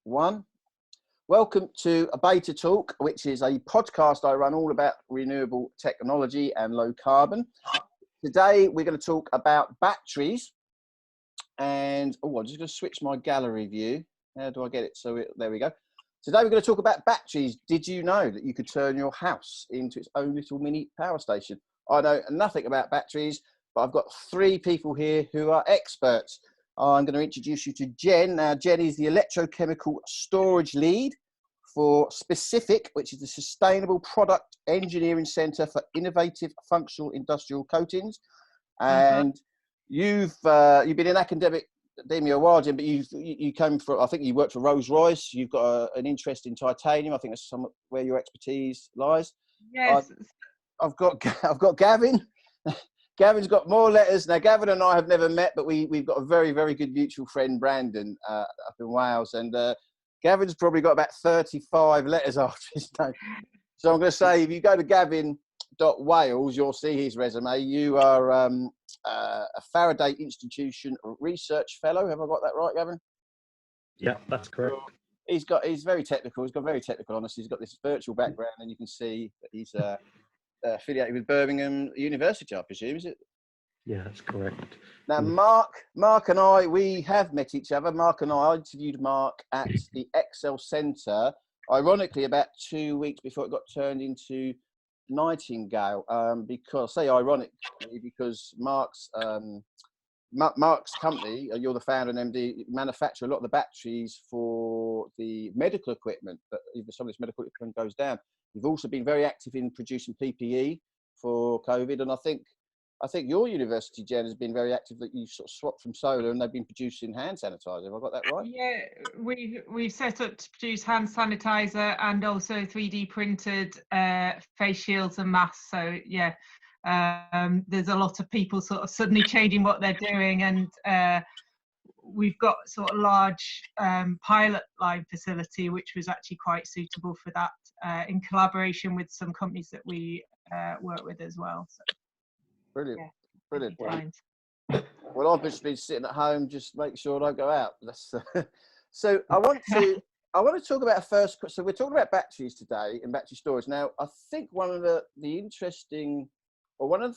One. Welcome to a Beta Talk, which is a podcast I run all about renewable technology and low carbon. Today, we're going to talk about batteries. And, I'm just going to switch my gallery view. How do I get it? There we go. Today, we're going to talk about batteries. Did you know that you could turn your house into its own little mini power station? I know nothing about batteries, but I've got three people here who are experts. I'm going to introduce you to Jen. Now, Jen is the Electrochemical Storage Lead for SPECIFIC, which is the Sustainable Product Engineering Centre for Innovative Functional Industrial Coatings. And you've been in academia a while, Jen, but you came from, I think you worked for Rolls-Royce. You've got an interest in titanium. I think that's where your expertise lies. Yes. I've got Gavin. Gavin's got more letters. Now, Gavin and I have never met, but we've got a very, very good mutual friend, Brandon, up in Wales. And Gavin's probably got about 35 letters after his name. So I'm going to say, if you go to gavin.wales, you'll see his resume. You are a Faraday Institution Research Fellow. Have I got that right, Gavin? Yeah, that's correct. He's very technical. He's got very technical honesty. He's got this virtual background, and you can see that he's affiliated with Birmingham University, I presume, is it? Yeah, that's correct. Now, Mark and I, we have met each other. Mark and I interviewed Mark at the Excel Centre, ironically, about 2 weeks before it got turned into Nightingale. Because Mark's company, you're the founder and MD, manufacture a lot of the batteries for the medical equipment. But if some of this medical equipment goes down, you've also been very active in producing PPE for COVID, and I think your university, Jen, has been very active. That you sort of swapped from solar, and they've been producing hand sanitizer. Have I got that right? Yeah, we've set up to produce hand sanitizer and also 3D printed face shields and masks. So yeah, there's a lot of people sort of suddenly changing what they're doing, and we've got sort of large pilot line facility, which was actually quite suitable for that, in collaboration with some companies that we work with as well. So. Brilliant, yeah, brilliant. Well, I've just been sitting at home, just make sure I don't go out. So I want to talk about first. So we're talking about batteries today and battery storage. Now, I think one of the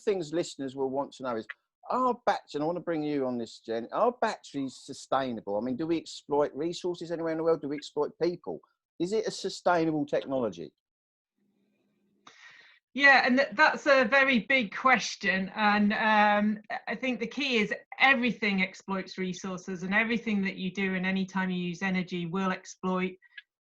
things listeners will want to know is, are batteries, and I want to bring you on this, Jen, are batteries sustainable? I mean, do we exploit resources anywhere in the world? Do we exploit people? Is it a sustainable technology? Yeah, and that's a very big question. And I think the key is everything exploits resources, and everything that you do and any time you use energy will exploit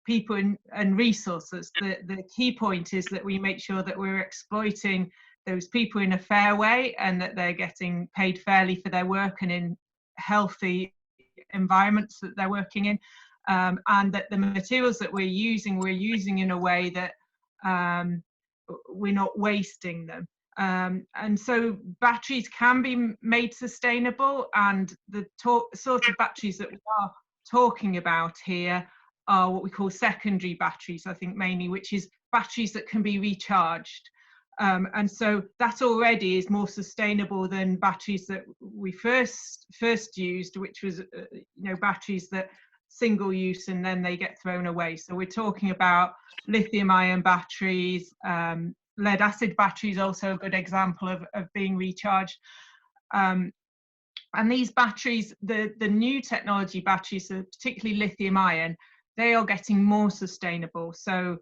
people and resources. The key point is that we make sure that we're exploiting those people in a fair way, and that they're getting paid fairly for their work and in healthy environments that they're working in, and that the materials that we're using in a way that we're not wasting them. And so batteries can be made sustainable, and the sort of batteries that we are talking about here are what we call secondary batteries, I think mainly, which is batteries that can be recharged. And so that already is more sustainable than batteries that we first used, which was batteries that single use and then they get thrown away. So we're talking about lithium ion batteries, lead acid batteries, also a good example of being recharged. And these batteries, the new technology batteries, so particularly lithium ion, they are getting more sustainable. So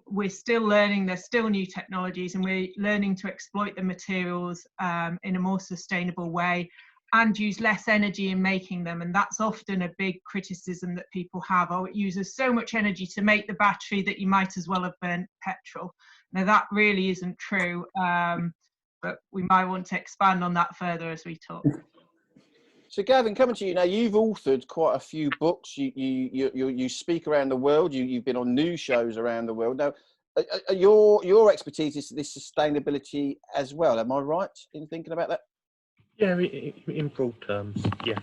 we're still learning, there's still new technologies, and we're learning to exploit the materials in a more sustainable way and use less energy in making them. And that's often a big criticism that people have. Oh, it uses so much energy to make the battery that you might as well have burnt petrol. Now, that really isn't true, but we might want to expand on that further as we talk. So, Gavin, coming to you now, you've authored quite a few books. You speak around the world. You've been on news shows around the world. Now, your expertise is this sustainability as well. Am I right in thinking about that? Yeah, in broad terms, yeah.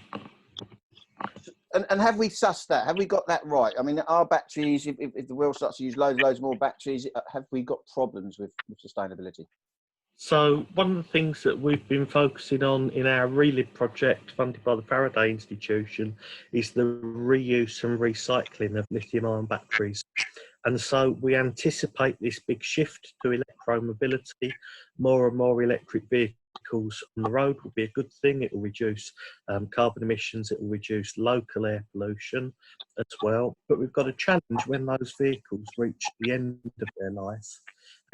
And have we sussed that? Have we got that right? I mean, our batteries, if the world starts to use loads more batteries, have we got problems with sustainability? So one of the things that we've been focusing on in our ReLib project funded by the Faraday Institution is the reuse and recycling of lithium-ion batteries. And so we anticipate this big shift to electromobility. More and more electric vehicles on the road will be a good thing. It will reduce carbon emissions, it will reduce local air pollution as well. But we've got a challenge when those vehicles reach the end of their life.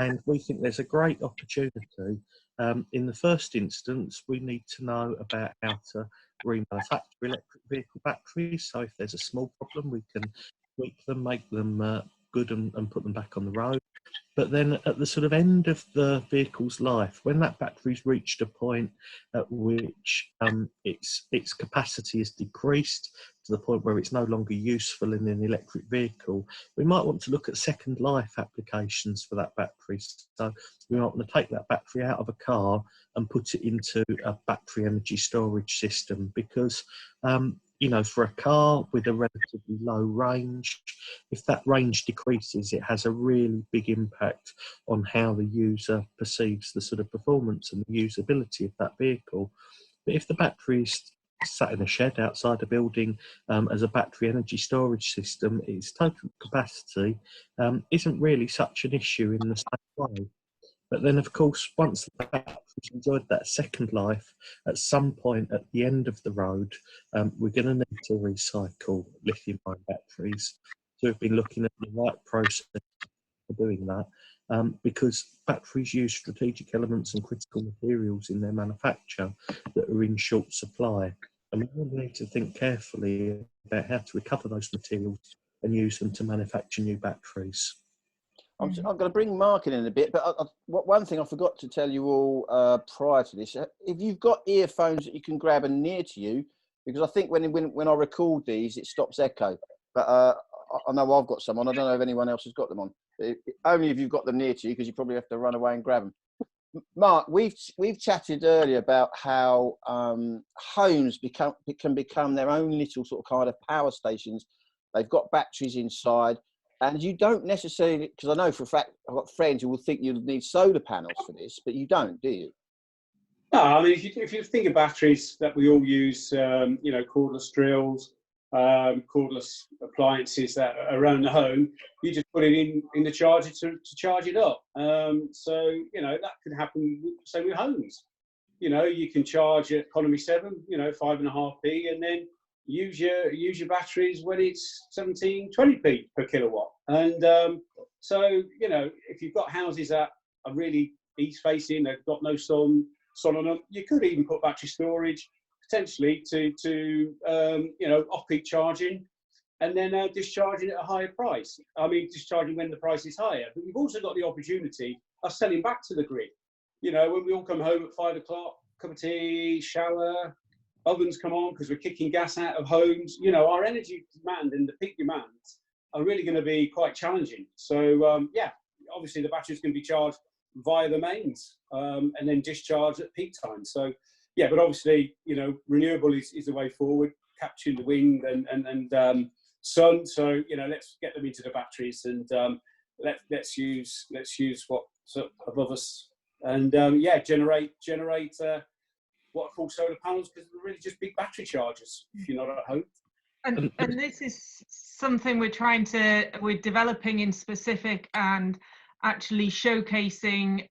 And we think there's a great opportunity. In the first instance, we need to know about how to remanufacture electric vehicle batteries. So if there's a small problem, we can tweak them, make them good and put them back on the road. But then at the sort of end of the vehicle's life, when that battery's reached a point at which its capacity is decreased to the point where it's no longer useful in an electric vehicle, we might want to look at second life applications for that battery. So we might want to take that battery out of a car and put it into a battery energy storage system, because you know, for a car with a relatively low range, if that range decreases, it has a really big impact on how the user perceives the sort of performance and the usability of that vehicle. But if the battery is sat in a shed outside a building as a battery energy storage system, its total capacity isn't really such an issue in the same way. But then, of course, once the battery's enjoyed that second life, at some point at the end of the road, we're going to need to recycle lithium-ion batteries. So we've been looking at the right process for doing that, because batteries use strategic elements and critical materials in their manufacture that are in short supply. And we really need to think carefully about how to recover those materials and use them to manufacture new batteries. I'm going to bring Mark in a bit, but one thing I forgot to tell you all prior to this, if you've got earphones that you can grab and near to you, because I think when I record these, it stops echo. But I know I've got some on. I don't know if anyone else has got them on. Only if you've got them near to you, because you probably have to run away and grab them. Mark, we've chatted earlier about how homes can become their own little sort of kind of power stations. They've got batteries inside. And you don't necessarily, because I know for a fact I've got friends who will think you'll need solar panels for this, but you don't, do you? No, I mean, if you think of batteries that we all use, you know, cordless drills, cordless appliances that are around the home, you just put it in the charger to charge it up. So, you know, that could happen, say, with homes. You know, you can charge at economy 7, you know, 5.5p, and then use your batteries when it's 17, 20p per kilowatt. And so, you know, if you've got houses that are really east facing, they've got no sun on them, you could even put battery storage potentially to you know, off-peak charging, and then discharging at a higher price. I mean, discharging when the price is higher. But you've also got the opportunity of selling back to the grid. You know, when we all come home at 5 o'clock, cup of tea, shower, ovens come on because we're kicking gas out of homes. You know, our energy demand and the peak demands are really going to be quite challenging. So yeah, obviously the batteries can be charged via the mains and then discharged at peak time. So yeah, but obviously, you know, renewable is the way forward, capturing the wind and sun. So, you know, let's get them into the batteries, and let's use what's above us, and yeah, generate what are called solar panels, because they're really just big battery chargers if you're not at home. And this is something we're developing in specific and actually showcasing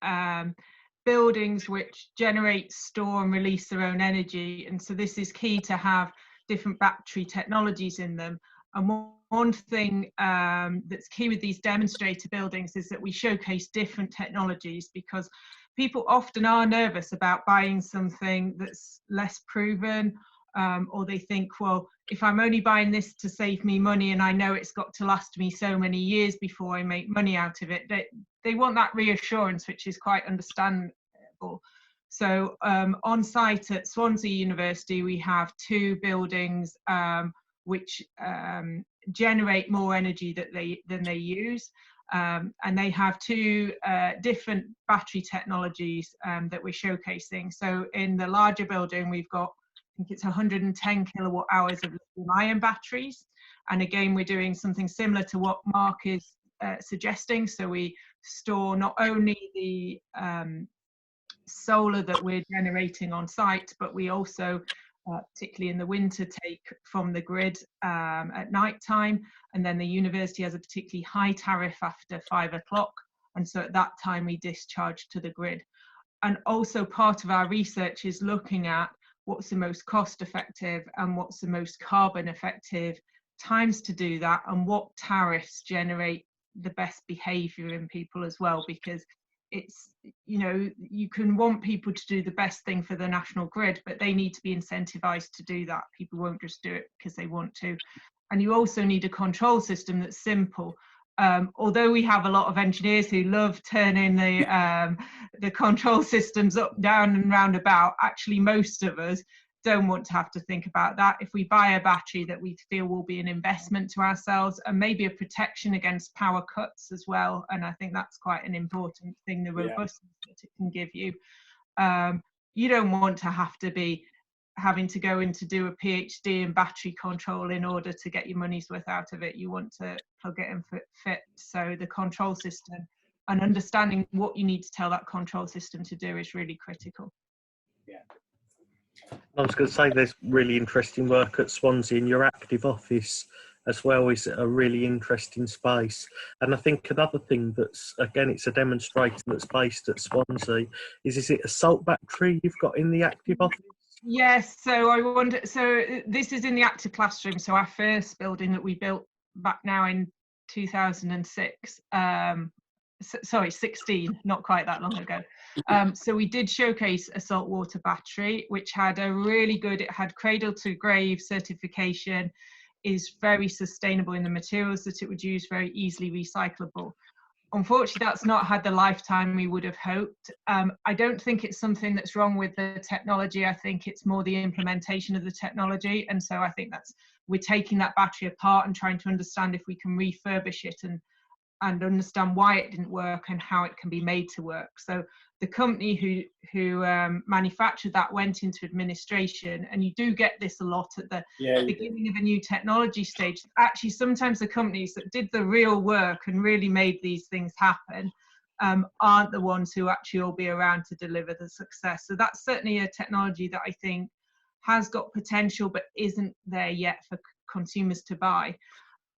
buildings which generate, store and release their own energy. And so this is key to have different battery technologies in them. And one thing that's key with these demonstrator buildings is that we showcase different technologies, because people often are nervous about buying something that's less proven, or they think, well, if I'm only buying this to save me money and I know it's got to last me so many years before I make money out of it, they want that reassurance, which is quite understandable. So on site at Swansea University, we have 2 buildings which generate more energy than they use. And they have 2 different battery technologies that we're showcasing. So in the larger building, we've got, I think it's 110 kilowatt hours of lithium-ion batteries. And again, we're doing something similar to what Mark is suggesting. So we store not only the solar that we're generating on site, but we also, particularly in the winter, take from the grid at night time. And then the university has a particularly high tariff after 5 o'clock. And so at that time we discharge to the grid. And also part of our research is looking at what's the most cost effective and what's the most carbon effective times to do that, and what tariffs generate the best behavior in people as well, because it's, you know, you can want people to do the best thing for the national grid, but they need to be incentivized to do that. People won't just do it because they want to. And you also need a control system that's simple. Although we have a lot of engineers who love turning the control systems up, down and round about, actually most of us don't want to have to think about that. If we buy a battery that we feel will be an investment to ourselves, and maybe a protection against power cuts as well, and I think that's quite an important thing, the robustness that it can give you. You don't want to have to be having to go in to do a PhD in battery control in order to get your money's worth out of it. You want to plug it and fit. So the control system and understanding what you need to tell that control system to do is really critical. Yeah. I was going to say there's really interesting work at Swansea, in your active office as well is a really interesting space. And I think another thing that's, again, it's a demonstrator that's based at Swansea, is it a salt battery you've got in the active office? Yes, so I wonder, so this is in the active classroom, so our first building that we built back now in 2006, sorry, 16, not quite that long ago. So we did showcase a saltwater battery, which had a really good, it had cradle to grave certification, is very sustainable in the materials that it would use, very easily recyclable. Unfortunately, that's not had the lifetime we would have hoped. I don't think it's something that's wrong with the technology. I think it's more the implementation of the technology. And so I think we're taking that battery apart and trying to understand if we can refurbish it and understand why it didn't work and how it can be made to work. So the company who manufactured that went into administration, and you do get this a lot at the beginning of a new technology stage. Actually, sometimes the companies that did the real work and really made these things happen aren't the ones who actually will be around to deliver the success. So that's certainly a technology that I think has got potential but isn't there yet for consumers to buy.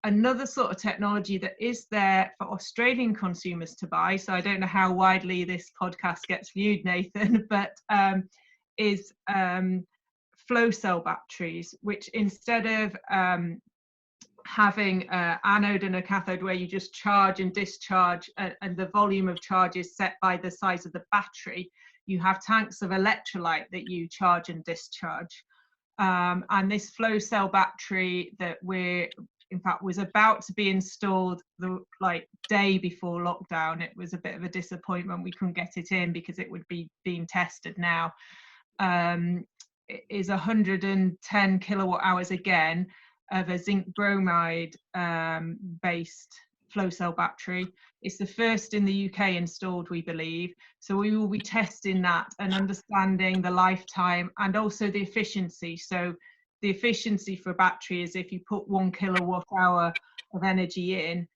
Another sort of technology that is there for Australian consumers to buy, so I don't know how widely this podcast gets viewed, Nathan, but is flow cell batteries, which instead of having an anode and a cathode where you just charge and discharge and the volume of charge is set by the size of the battery, you have tanks of electrolyte that you charge and discharge. And this flow cell battery that in fact was about to be installed the day before lockdown. It was a bit of a disappointment we couldn't get it in because it would be being tested now. It is 110 kilowatt hours again of a zinc bromide based flow cell battery. It's the first in the UK installed, we believe. So we will be testing that and understanding the lifetime and also the efficiency. So the efficiency for a battery is if you put 1 kilowatt hour of energy in,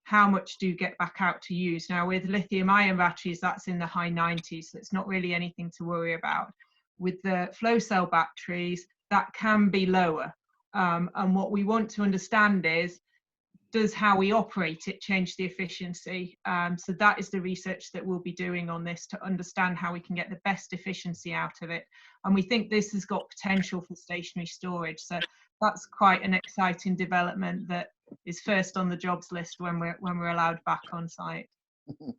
how much do you get back out to use? Now with lithium ion batteries, that's in the high 90s, so it's not really anything to worry about. With the flow cell batteries, that can be lower. And what we want to understand is, does how we operate it change the efficiency? So that is the research that we'll be doing on this to understand how we can get the best efficiency out of it. And we think this has got potential for stationary storage. So that's quite an exciting development that is first on the jobs list when we're allowed back on site.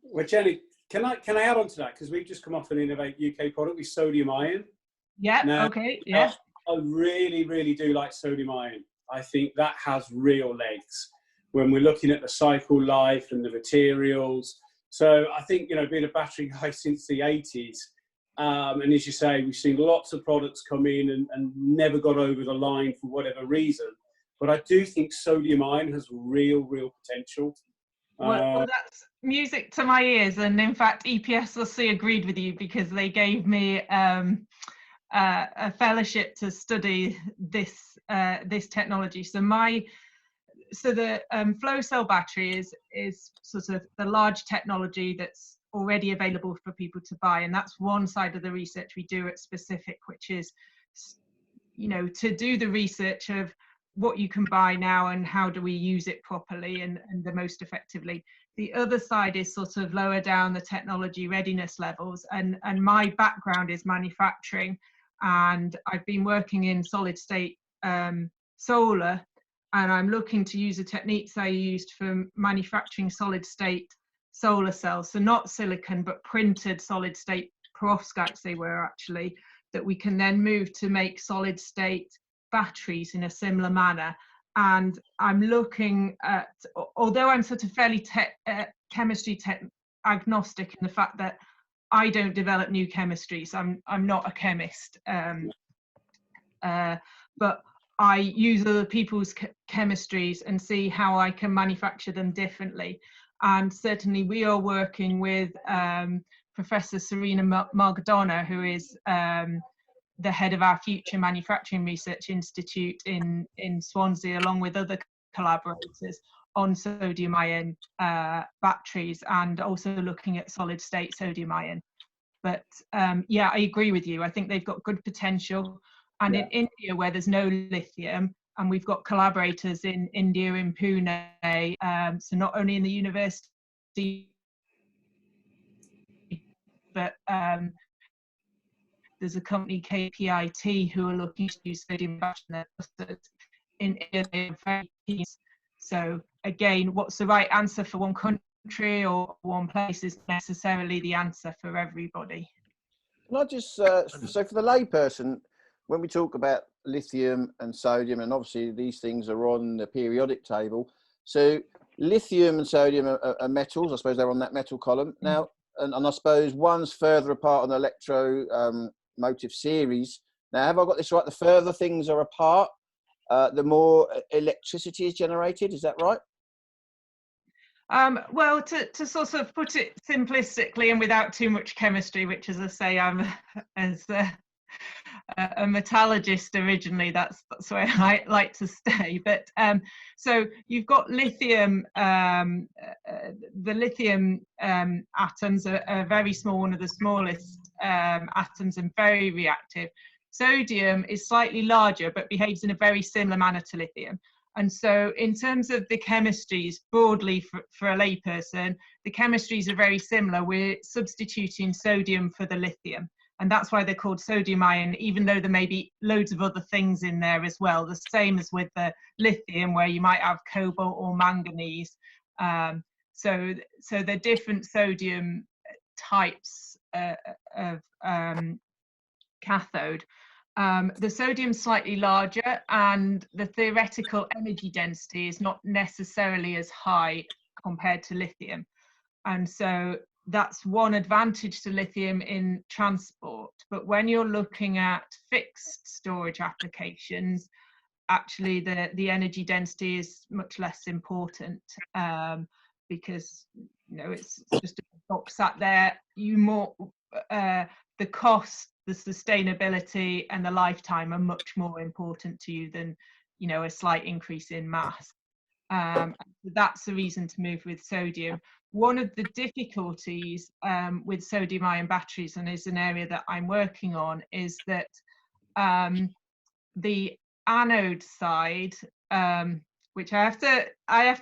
Well, Jenny, can I add on to that? Because we've just come off an Innovate UK product with sodium ion. Yeah, now, okay, yeah. I really, really do like sodium ion. I think that has real legs when we're looking at the cycle life and the materials. So I think, you know, being a battery guy since the 80s, and as you say, we've seen lots of products come in and never got over the line for whatever reason. But I do think sodium ion has real potential. Well, that's music to my ears. And in fact, EPSLC agreed with you because they gave me a fellowship to study this technology. So the flow cell battery is sort of the large technology that's already available for people to buy. And that's one side of the research we do at Specific, which is, you know, to do the research of what you can buy now and how do we use it properly and the most effectively. The other side is sort of lower down the technology readiness levels, and my background is manufacturing, and I've been working in solid state solar, and I'm looking to use the techniques I used for manufacturing solid state solar cells, so not silicon but printed solid state perovskites they were actually, that we can then move to make solid state batteries in a similar manner. And I'm looking at, although I'm sort of fairly chemistry agnostic in the fact that I don't develop new chemistries, I'm not a chemist, but I use other people's chemistries and see how I can manufacture them differently. And certainly we are working with Professor Serena Margadona, who is the head of our Future Manufacturing Research Institute in Swansea, along with other collaborators on sodium ion batteries, and also looking at solid state sodium ion. But yeah, I agree with you. I think they've got good potential. And in India, where there's no lithium, and we've got collaborators in India, in Pune, so not only in the university, but there's a company, KPIT, who are looking to use sodium batteries in India. So again, what's the right answer for one country or one place is necessarily the answer for everybody. Can I just, so for the layperson, when we talk about lithium and sodium, and obviously these things are on the periodic table, so lithium and sodium are metals, I suppose they're on that metal column. Now, and I suppose one's further apart on the electromotive series. Now, have I got this right? The further things are apart, the more electricity is generated, is that right? Well, to sort of put it simplistically and without too much chemistry, which, as I say, I'm as a metallurgist originally, that's where I like to stay. But so you've got lithium, the lithium atoms are very small, one of the smallest atoms, and very reactive. Sodium is slightly larger but behaves in a very similar manner to lithium. And so in terms of the chemistries, broadly for a layperson, the chemistries are very similar. We're substituting sodium for the lithium. And that's why they're called sodium ion, even though there may be loads of other things in there as well. The same as with the lithium, where you might have cobalt or manganese. So they're different sodium types of cathode. The sodium's slightly larger, and the theoretical energy density is not necessarily as high compared to lithium. And so that's one advantage to lithium in transport. But when you're looking at fixed storage applications, actually the energy density is much less important, because, you know, it's just a box sat there. The cost, the sustainability and the lifetime are much more important to you than, you know, a slight increase in mass. That's the reason to move with sodium. One of the difficulties with sodium ion batteries, and is an area that I'm working on, is that the anode side, which I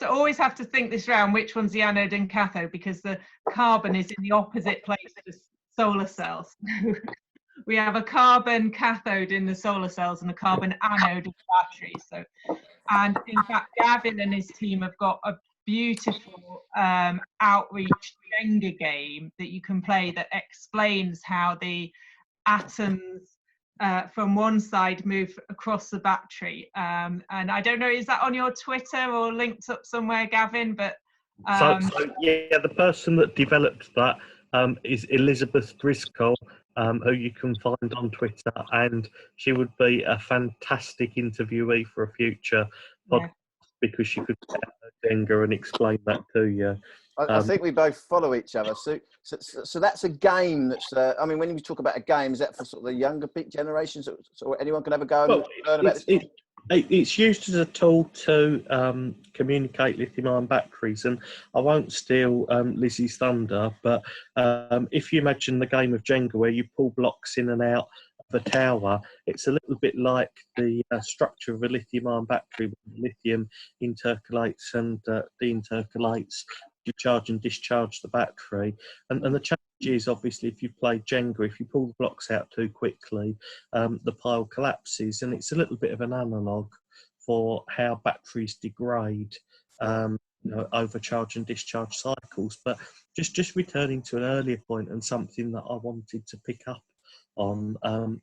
always have to think this round, which one's the anode and cathode, because the carbon is in the opposite place to solar cells. We have a carbon cathode in the solar cells and a carbon anode in the batteries. So, and in fact, Gavin and his team have got a beautiful outreach Jenga game that you can play that explains how the atoms from one side move across the battery. And I don't know, is that on your Twitter or linked up somewhere, Gavin? But so yeah, the person that developed that is Elizabeth Driscoll, who you can find on Twitter, and she would be a fantastic interviewee for a future podcast, because she could get a Jenga and explain that to you. I think we both follow each other. So that's a game that's, I mean, when you talk about a game, is that for sort of the younger generations, so anyone can have a go and learn about this? It's used as a tool to communicate lithium-ion batteries, and I won't steal Lizzie's thunder, but if you imagine the game of Jenga where you pull blocks in and out of a tower, it's a little bit like the structure of a lithium-ion battery. Where lithium intercalates and deintercalates. You charge and discharge the battery, and the challenge is obviously if you play Jenga, if you pull the blocks out too quickly, the pile collapses, and it's a little bit of an analogue for how batteries degrade, overcharge and discharge cycles. But just returning to an earlier point and something that I wanted to pick up on,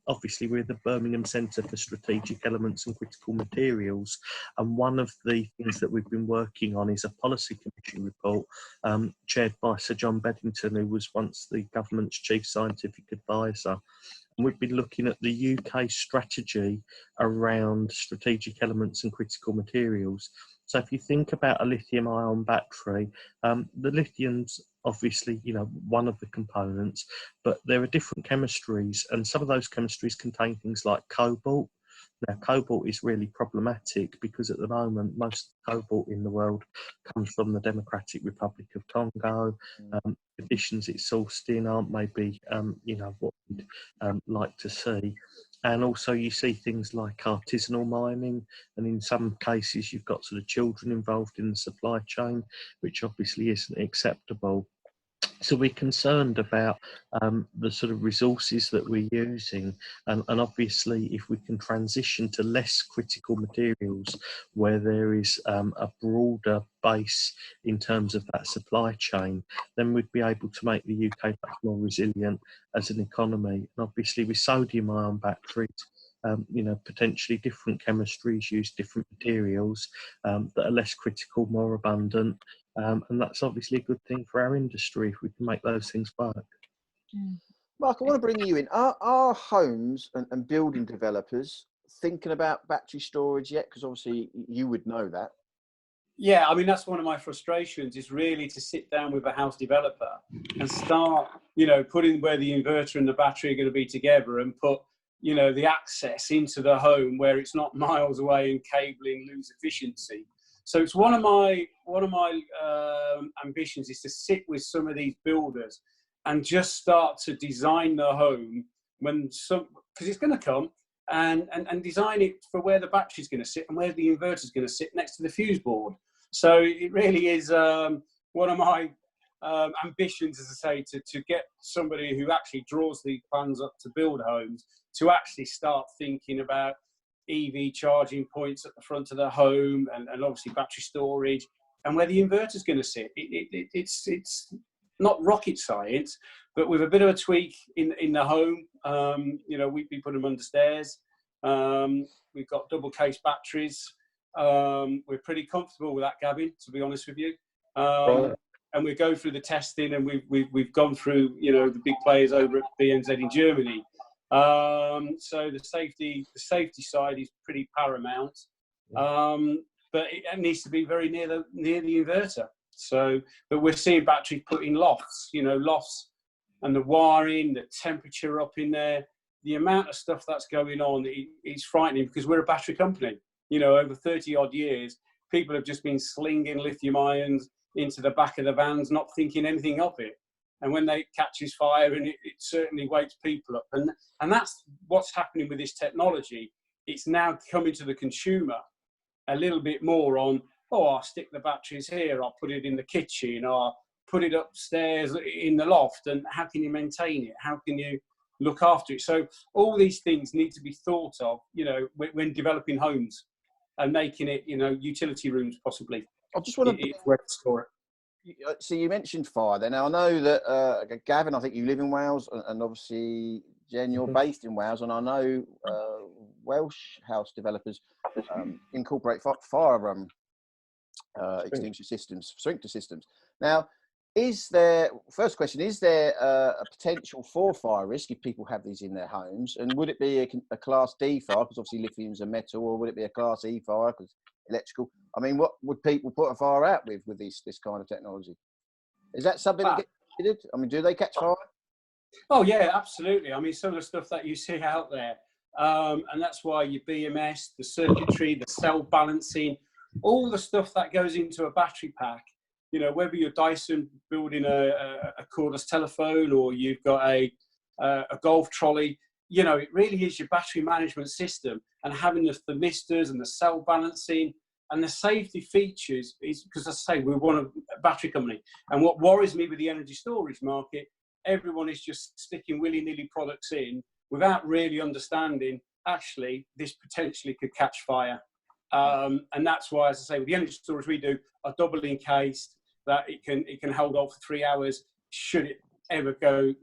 obviously we're the Birmingham Centre for Strategic Elements and Critical Materials, and one of the things that we've been working on is a policy commission report chaired by Sir John Beddington, who was once the government's chief scientific advisor. And we've been looking at the UK strategy around strategic elements and critical materials. So if you think about a lithium-ion battery, the lithium's obviously, one of the components, but there are different chemistries, and some of those chemistries contain things like cobalt. Now, cobalt is really problematic because at the moment, most cobalt in the world comes from the Democratic Republic of Congo. Conditions it's sourced in aren't maybe, what we'd like to see. And also you see things like artisanal mining, and in some cases you've got sort of children involved in the supply chain, which obviously isn't acceptable. So we're concerned about the sort of resources that we're using, and obviously if we can transition to less critical materials where there is a broader base in terms of that supply chain, then we'd be able to make the UK much more resilient as an economy. And obviously with sodium-ion batteries, potentially different chemistries use different materials that are less critical, more abundant. And that's obviously a good thing for our industry if we can make those things work. Mark, I want to bring you in. Are homes and building developers thinking about battery storage yet? Because obviously you would know that. Yeah, I mean, that's one of my frustrations, is really to sit down with a house developer and start, putting where the inverter and the battery are going to be together, and put, the access into the home where it's not miles away and cabling lose efficiency. So it's one of my ambitions is to sit with some of these builders and just start to design the home because it's going to come, and design it for where the battery's going to sit and where the inverter's going to sit next to the fuse board. So it really is one of my ambitions, as I say, to get somebody who actually draws the plans up to build homes to actually start thinking about EV charging points at the front of the home, and obviously battery storage, and where the inverter's going to sit. It's not rocket science, but with a bit of a tweak in the home, we put them under stairs. We've got double case batteries. We're pretty comfortable with that, Gavin, to be honest with you. And we go through the testing, and we've gone through the big players over at BMZ in Germany. So the safety side is pretty paramount, but it needs to be very near the inverter. So, but we're seeing batteries put in lofts, lofts, and the wiring, the temperature up in there, the amount of stuff that's going on is frightening, because we're a battery company. Over 30 odd years, people have just been slinging lithium ions into the back of the vans, not thinking anything of it. And when they catches fire, and it certainly wakes people up. And that's what's happening with this technology. It's now coming to the consumer a little bit more on, I'll stick the batteries here, I'll put it in the kitchen, I'll put it upstairs in the loft, and how can you maintain it? How can you look after it? So all these things need to be thought of, when developing homes and making it, utility rooms possibly. I just want to where to store it. So you mentioned fire there. Now I know that Gavin, I think you live in Wales, and obviously Jen, you're based in Wales, and I know Welsh house developers incorporate fire extinguisher systems, sprinkler systems. Now, first question, is there a potential for fire risk if people have these in their homes, and would it be a class D fire, because obviously lithium's a metal, or would it be a class E fire because electrical? I mean, what would people put a fire out with this kind of technology? Is that something that gets considered? I mean, do they catch fire? Oh yeah, absolutely. I mean, some of the stuff that you see out there, And that's why your BMS, the circuitry, the cell balancing, all the stuff that goes into a battery pack, you know, whether you're Dyson building a cordless telephone or you've got a golf trolley, you know, it really is your battery management system, and having the thermistors and the cell balancing and the safety features is, because as I say, we're a battery company. And what worries me with the energy storage market, everyone is just sticking willy-nilly products in without really understanding, actually, this potentially could catch fire. And that's why, as I say, with the energy storage we do, are double encased, that it can hold on for 3 hours. Should it ever go,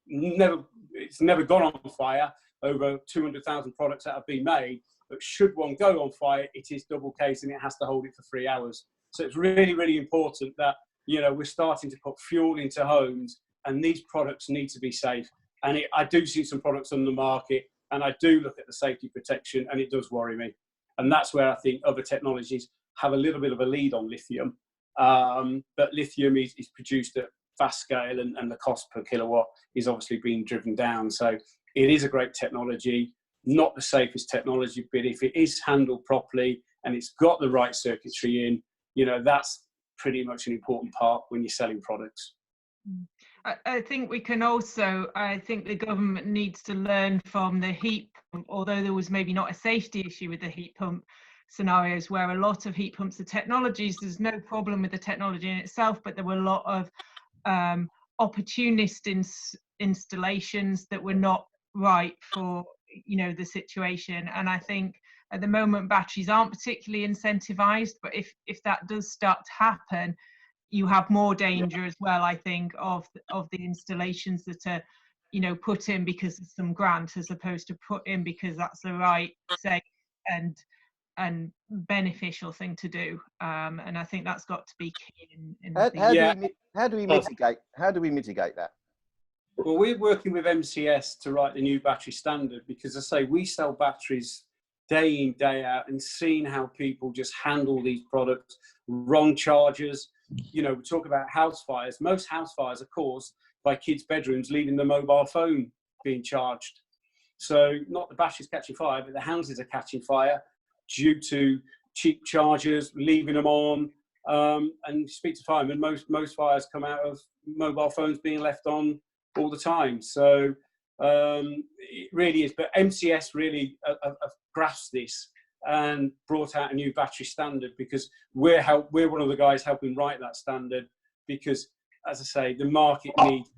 it's never gone on fire. Over 200,000 products that have been made, but should one go on fire, it is double cased and it has to hold it for 3 hours. So it's really, really important that, you know, we're starting to put fuel into homes, and these products need to be safe. And I do see some products on the market, and I do look at the safety protection, and it does worry me. And that's where I think other technologies have a little bit of a lead on lithium. But lithium is produced at fast scale, and the cost per kilowatt is obviously being driven down. So it is a great technology, not the safest technology, but if it is handled properly and it's got the right circuitry in, you know, that's pretty much an important part when you're selling products. I think we can also, I think the government needs to learn from the heat pump, although there was maybe not a safety issue with the heat pump scenarios, where a lot of heat pumps, the technologies, there's no problem with the technology in itself, but there were a lot of opportunist installations that were not right for, you know, the situation. And I think at the moment batteries aren't particularly incentivized, but if that does start to happen, you have more danger as well, I think, of the installations that are, you know, put in because of some grant, as opposed to put in because that's the right, safe and beneficial thing to do. And I think that's got to be key in how do we mitigate that? Well, we're working with MCS to write the new battery standard, because I say we sell batteries day in, day out, and seeing how people just handle these products, wrong chargers. You know, we talk about house fires. Most house fires are caused by kids' bedrooms leaving the mobile phone being charged. So not the batteries catching fire, but the houses are catching fire due to cheap chargers, leaving them on. And you speak to firemen, most fires come out of mobile phones being left on all the time. So it really is. But MCS really have grasped this and brought out a new battery standard, because we're one of the guys helping write that standard, because, as I say, the market needs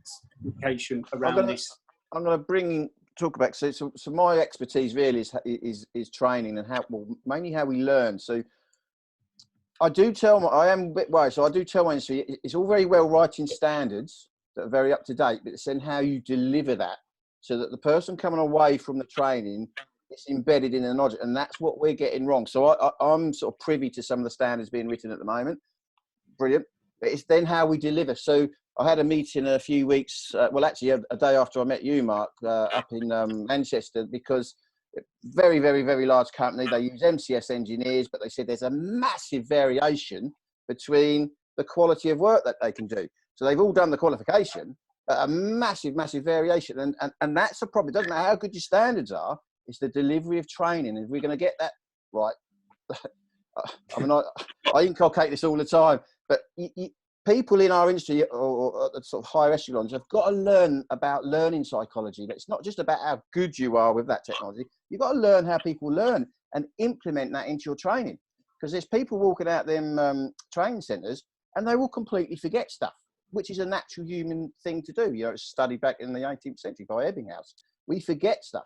education around this. I'm going to talk about, so my expertise really is training and mainly how we learn. So I do tell I am a bit worried. So I do tell my industry, it's all very well writing standards that are very up to date, but it's then how you deliver that so that the person coming away from the training, it's embedded in the knowledge, and that's what we're getting wrong. So I'm sort of privy to some of the standards being written at the moment. Brilliant. But it's then how we deliver. So I had a meeting a few weeks, well, actually a day after I met you, Mark, up in Manchester, because very, very, very large company. They use MCS engineers, but they said there's a massive variation between the quality of work that they can do. So they've all done the qualification, but a massive, massive variation. And that's a problem. It doesn't matter how good your standards are, it's the delivery of training. If we're going to get that right, I mean, I inculcate this all the time, but people in our industry or at the sort of higher echelons have got to learn about learning psychology. It's not just about how good you are with that technology. You've got to learn how people learn and implement that into your training. Because there's people walking out them training centres and they will completely forget stuff, which is a natural human thing to do. You know, it's studied back in the 18th century by Ebbinghaus. We forget stuff.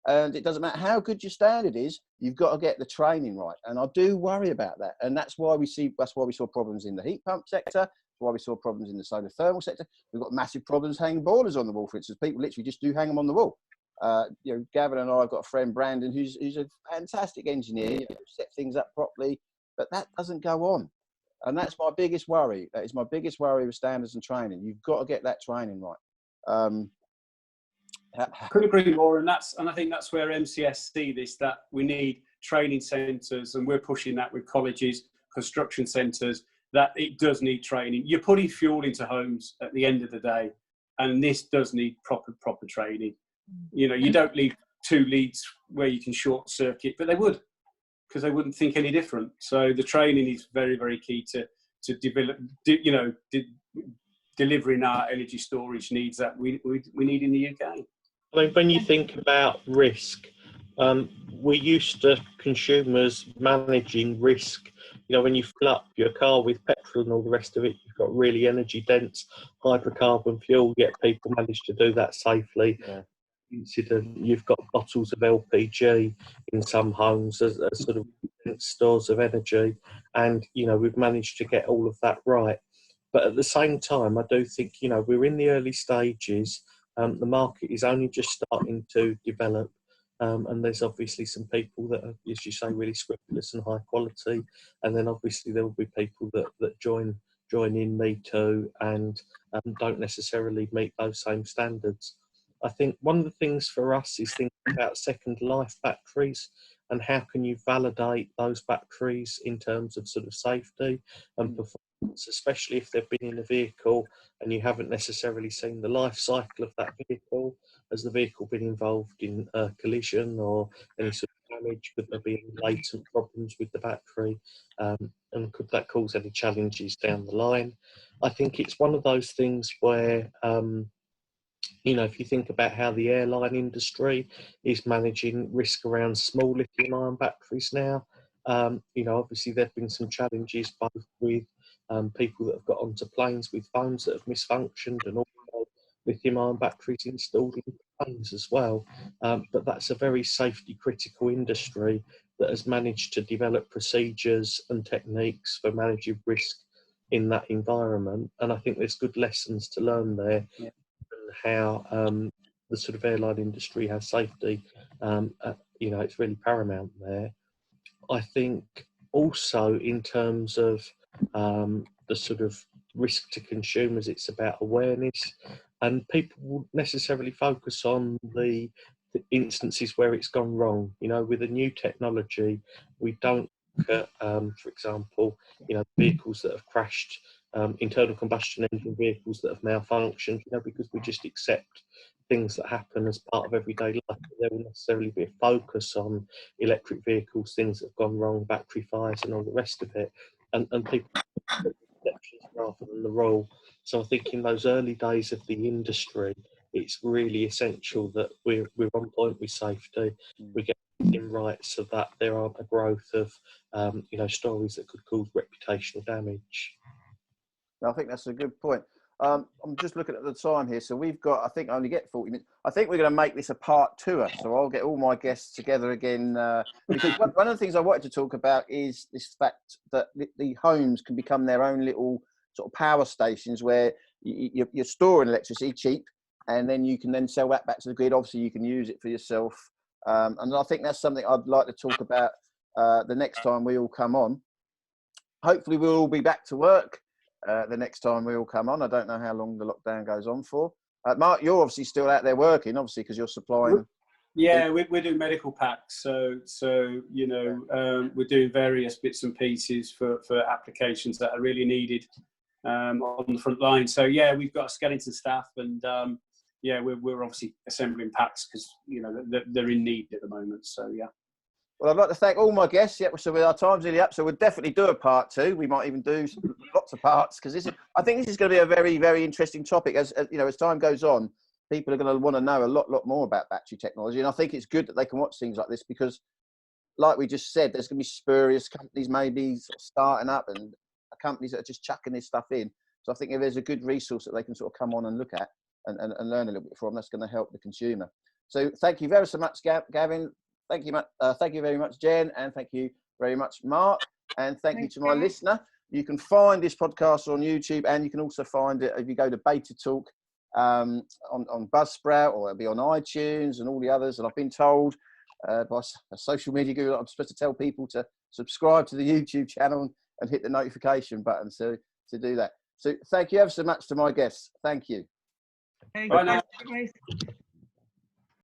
And it doesn't matter how good your standard is, you've got to get the training right. And I do worry about that. And that's why we saw problems in the heat pump sector. That's why we saw problems in the solar thermal sector. We've got massive problems hanging boilers on the wall, for instance. People literally just do hang them on the wall. You know, Gavin and I have got a friend, Brandon, who's a fantastic engineer, you know, set things up properly, but that doesn't go on. And that's my biggest worry. That is my biggest worry with standards and training. You've got to get that training right. Couldn't agree more, and I think that's where MCS see this, that we need training centres, and we're pushing that with colleges, construction centres, that it does need training. You're putting fuel into homes at the end of the day, and this does need proper training. You know, you don't leave 2 leads where you can short circuit, but they would, because they wouldn't think any different. So the training is very, very key to develop, delivering our energy storage needs that we need in the UK. I mean, when you think about risk, we're used to consumers managing risk. You know, when you fill up your car with petrol and all the rest of it, you've got really energy dense hydrocarbon fuel, yet people manage to do that safely. Yeah. You've got bottles of LPG in some homes as sort of stores of energy, and you know, we've managed to get all of that right. But at the same time, I do think, you know, we're in the early stages. The market is only just starting to develop, and there's obviously some people that are, as you say, really scrupulous and high quality, and then obviously there will be people that join in Me Too and don't necessarily meet those same standards. I think one of the things for us is thinking about second life batteries and how can you validate those batteries in terms of sort of safety and performance, especially if they've been in a vehicle and you haven't necessarily seen the life cycle of that vehicle. Has the vehicle been involved in a collision or any sort of damage? Could there be any latent problems with the battery? And could that cause any challenges down the line? I think it's one of those things where, you know, if you think about how the airline industry is managing risk around small lithium-ion batteries now, you know, obviously there have been some challenges both with people that have got onto planes with phones that have misfunctioned and also lithium-ion batteries installed in planes as well. But that's a very safety-critical industry that has managed to develop procedures and techniques for managing risk in that environment. And I think there's good lessons to learn there. Yeah. How the sort of airline industry has safety, you know, it's really paramount there. I think also in terms of the sort of risk to consumers, it's about awareness, and people won't necessarily focus on the instances where it's gone wrong. You know, with a new technology, we don't look at, for example, you know, vehicles that have crashed, internal combustion engine vehicles that have malfunctioned, you know, because we just accept things that happen as part of everyday life. There will necessarily be a focus on electric vehicles, things that have gone wrong, battery fires and all the rest of it, and people exceptions rather than the rule. So I think in those early days of the industry, it's really essential that we're on point with safety. We get everything right so that there aren't a growth of you know, stories that could cause reputational damage. I think that's a good point. I'm just looking at the time here. So we've got, I think I only get 40 minutes. I think we're going to make this a part 2. So I'll get all my guests together again. Because one of the things I wanted to talk about is this fact that the homes can become their own little sort of power stations where you're storing electricity cheap, and then you can then sell that back to the grid. Obviously, you can use it for yourself. And I think that's something I'd like to talk about the next time we all come on. Hopefully, we'll all be back to work the next time we all come on. I don't know how long the lockdown goes on for. Mark, you're obviously still out there working, obviously, because you're supplying. Yeah, we're doing medical packs. So you know, we're doing various bits and pieces for applications that are really needed on the front line. So yeah, we've got a skeleton staff, and yeah, we're obviously assembling packs because, you know, they're in need at the moment. So yeah. Well, I'd like to thank all my guests. Yeah, so our time's nearly up, so we'll definitely do a part 2. We might even do lots of parts, because I think this is going to be a very, very interesting topic. As you know, as time goes on, people are going to want to know a lot more about battery technology, and I think it's good that they can watch things like this, because, like we just said, there's going to be spurious companies maybe sort of starting up, and companies that are just chucking this stuff in. So I think if there's a good resource that they can sort of come on and look at and learn a little bit from, that's going to help the consumer. So thank you very so much, Gavin. Thank you very much, Jen, and thank you very much, Mark, and thank you to my listener. You can find this podcast on YouTube, and you can also find it if you go to Beta Talk on Buzzsprout, or it'll be on iTunes and all the others. And I've been told by a social media guru that I'm supposed to tell people to subscribe to the YouTube channel and hit the notification button to do that. So thank you ever so much to my guests. Thank you. Bye now.